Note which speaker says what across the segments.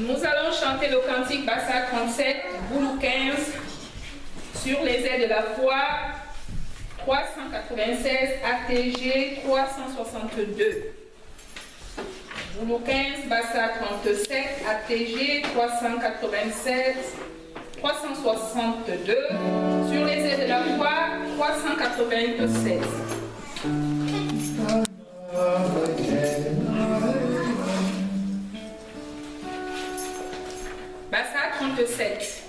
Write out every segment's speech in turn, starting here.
Speaker 1: Nous allons chanter le cantique Bassa 37, Boulou 15, sur les ailes de la foi, 396, ATG 362. Boulou 15, Bassa 37, ATG 396, 362, sur les ailes de la foi, 396. Bassa 37.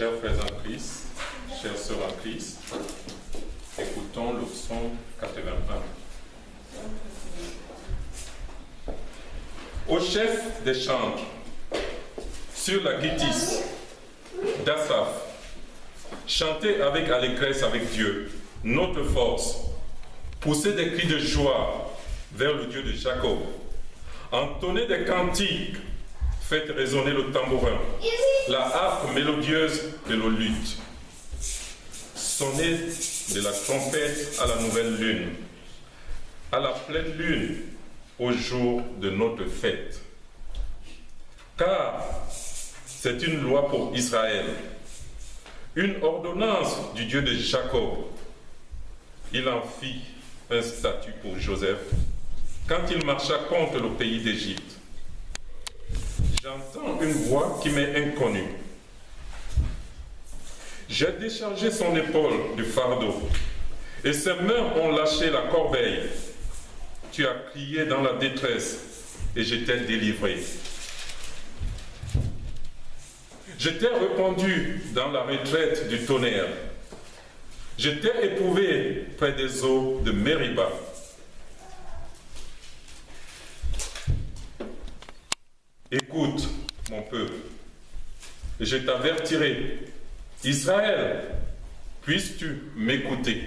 Speaker 2: Chers frères en Christ, chères sœurs en Christ, écoutons le psaume 81. Au chef des chantres, sur la guittis d'Asaph, chantez avec allégresse avec Dieu, notre force, poussez des cris de joie vers le Dieu de Jacob, entonnez des cantiques, faites résonner le tambourin, la harpe mélodieuse de nos luttes. Sonnez de la trompette à la nouvelle lune, à la pleine lune, au jour de notre fête. Car c'est une loi pour Israël, une ordonnance du Dieu de Jacob. Il en fit un statut pour Joseph, quand il marcha contre le pays d'Égypte. J'entends une voix qui m'est inconnue. J'ai déchargé son épaule du fardeau, et ses mains ont lâché la corbeille. Tu as crié dans la détresse, et je t'ai délivré. Je t'ai répandu dans la retraite du tonnerre. Je t'ai éprouvé près des eaux de Mériba. Écoute, mon peuple, et je t'avertirai. Israël, puisses-tu m'écouter?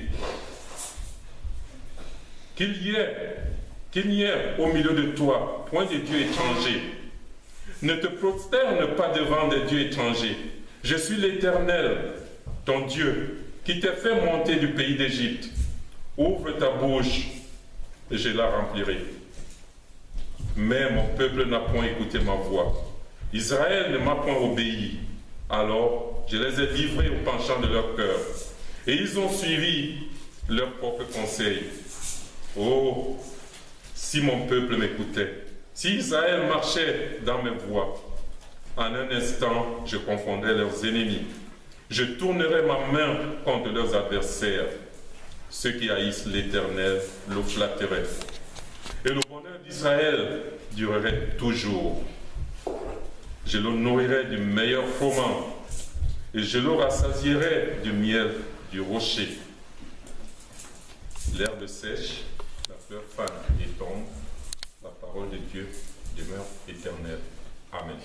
Speaker 2: Qu'il n'y ait au milieu de toi point de dieu étranger. Ne te prosterne pas devant des dieux étrangers. Je suis l'Éternel, ton Dieu, qui t'a fait monter du pays d'Égypte. Ouvre ta bouche, et je la remplirai. Mais mon peuple n'a point écouté ma voix. Israël ne m'a point obéi. Alors je les ai livrés au penchant de leur cœur, et ils ont suivi leurs propres conseils. Oh, si mon peuple m'écoutait, si Israël marchait dans mes voies, en un instant je confondrais leurs ennemis. Je tournerais ma main contre leurs adversaires. Ceux qui haïssent l'Éternel le flatteraient. Et le bonheur d'Israël durerait toujours. Je le nourrirai du meilleur froment, et je le rassasierai du miel du rocher. L'herbe sèche, la fleur fane et tombe, la parole de Dieu demeure éternelle. Amen.